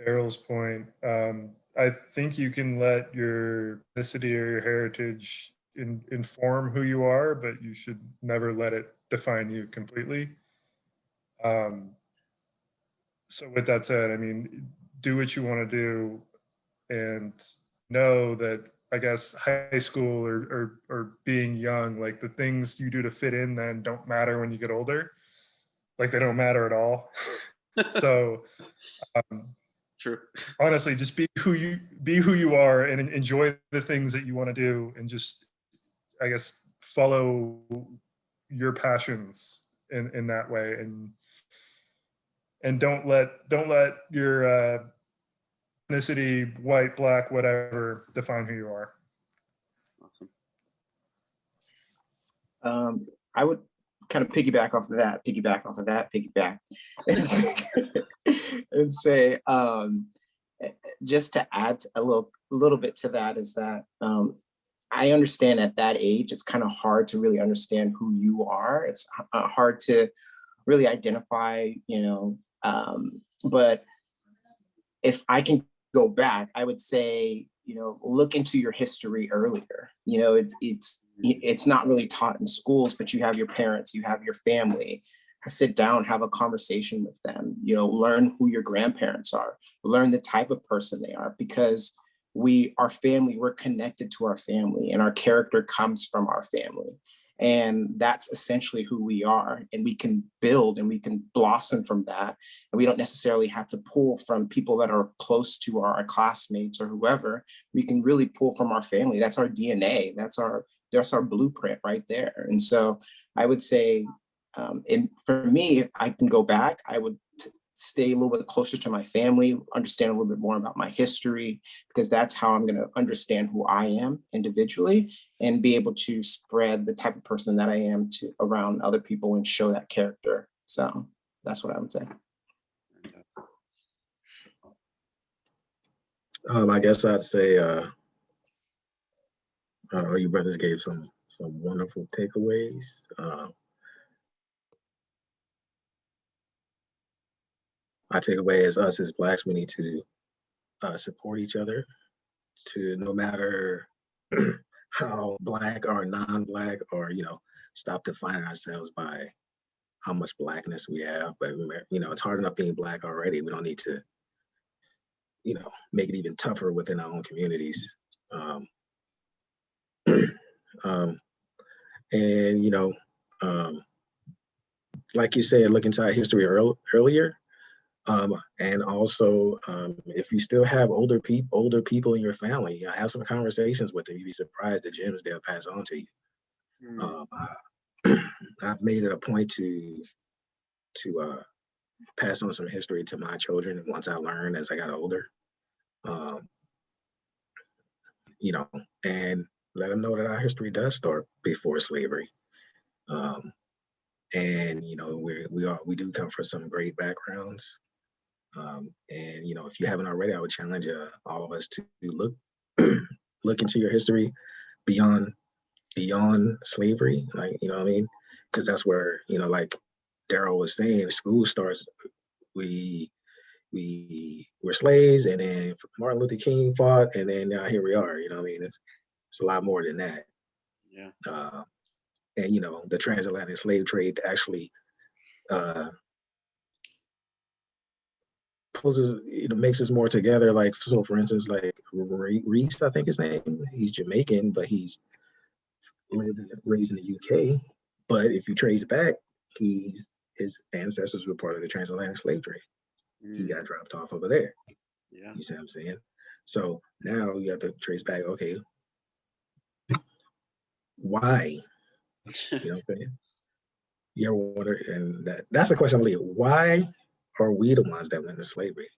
Daryl's point, I think you can let your ethnicity or your heritage inform who you are, but you should never let it define you completely. So with that said, I mean, do what you want to do and know that, I guess, high school or being young, like the things you do to fit in then don't matter when you get older. Like they don't matter at all. So True. honestly, just be who you are and enjoy the things that you want to do, and just, I guess, follow your passions in that way, and don't let your ethnicity, white, Black, whatever, define who you are. Awesome. I would kind of piggyback and say, just to add a little bit to that, is that I understand at that age, it's kind of hard to really understand who you are. It's hard to really identify, but if I can go back, I would say, look into your history earlier. It's not really taught in schools, but you have your parents, you have your family. Sit down, have a conversation with them, learn who your grandparents are, learn the type of person they are, because we're connected to our family, and our character comes from our family. And that's essentially who we are. And we can build and we can blossom from that. And we don't necessarily have to pull from people that are close to our classmates or whoever. We can really pull from our family. That's our DNA. That's our blueprint right there. And so I would say, and for me, if I can go back, I would stay a little bit closer to my family, understand a little bit more about my history, because that's how I'm going to understand who I am individually and be able to spread the type of person that I am to around other people and show that character. So that's what I would say. I guess I'd say, you brothers gave some wonderful takeaways. My takeaway is, us as Blacks, we need to support each other, to no matter how Black or non-Black, or stop defining ourselves by how much Blackness we have. But it's hard enough being Black already. We don't need to make it even tougher within our own communities. And like you said, look into our history earlier. And also, if you still have older people in your family, have some conversations with them. You'd be surprised the gems they'll pass on to you. I've made it a point to pass on some history to my children once I learned as I got older. And let them know that our history does start before slavery. And we do come from some great backgrounds. And if you haven't already, I would challenge all of us to look into your history beyond beyond slavery, like, you know what I mean? Because that's where, you know, like Daryl was saying, school starts, we were slaves, and then Martin Luther King fought, and then now here we are, you know what I mean? It's a lot more than that. Yeah. And, you know, the transatlantic slave trade actually pulls, you know, makes us more together. Like, so for instance, like Reese, I think his name, he's Jamaican, but he's raised in the UK. But if you trace back, his ancestors were part of the transatlantic slave trade. He got dropped off over there. Yeah. You see what I'm saying? So now you have to trace back, okay, why? You know what I'm saying? You ever wonder, and that's the question I'm leaving. Why are we the ones that went into slavery?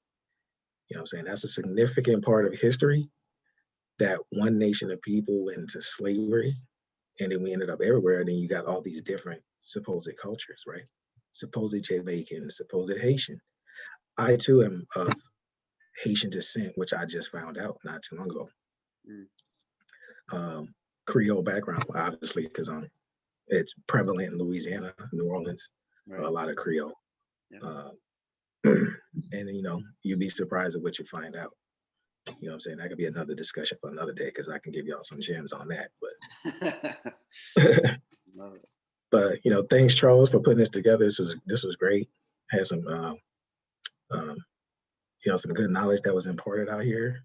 You know what I'm saying? That's a significant part of history, that one nation of people went into slavery, and then we ended up everywhere. And then you got all these different supposed cultures, right? Supposed Jamaican, supposed Haitian. I too am of Haitian descent, which I just found out not too long ago. Creole background, obviously, because it's prevalent in Louisiana, New Orleans, Right. a lot of Creole. Yeah. And you know, you'd be surprised at what you find out. You know what I'm saying? That could be another discussion for another day, because I can give y'all some gems on that. But Love it. but you know, thanks Charles for putting this together. This was great. Had some you know, some good knowledge that was imparted out here.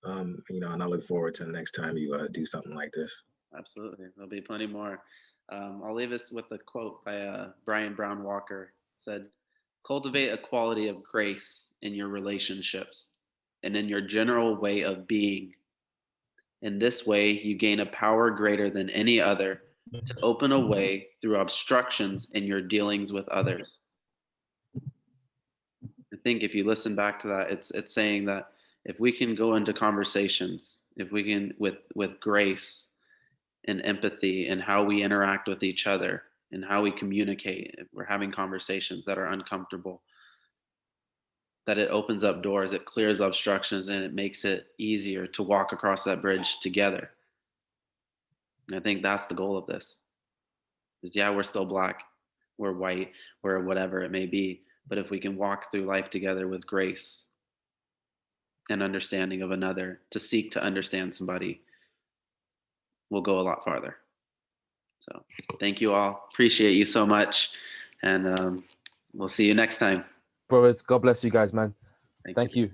You know, and I look forward to the next time you do something like this. Absolutely. There'll be plenty more. I'll leave us with a quote by Brian Brown Walker. It said, "Cultivate a quality of grace in your relationships and in your general way of being. In this way, you gain a power greater than any other to open a way through obstructions in your dealings with others." I think if you listen back to that, it's saying that if we can go into conversations, if we can with grace and empathy and how we interact with each other and how we communicate, if we're having conversations that are uncomfortable, that it opens up doors, it clears obstructions, and it makes it easier to walk across that bridge together. And I think that's the goal of this. Is yeah, we're still black, we're white, we're whatever it may be, but if we can walk through life together with grace and understanding of another, to seek to understand somebody, we'll go a lot farther. So thank you all. Appreciate you so much. And we'll see you next time. Brothers, God bless you guys, man. Thank Thank you.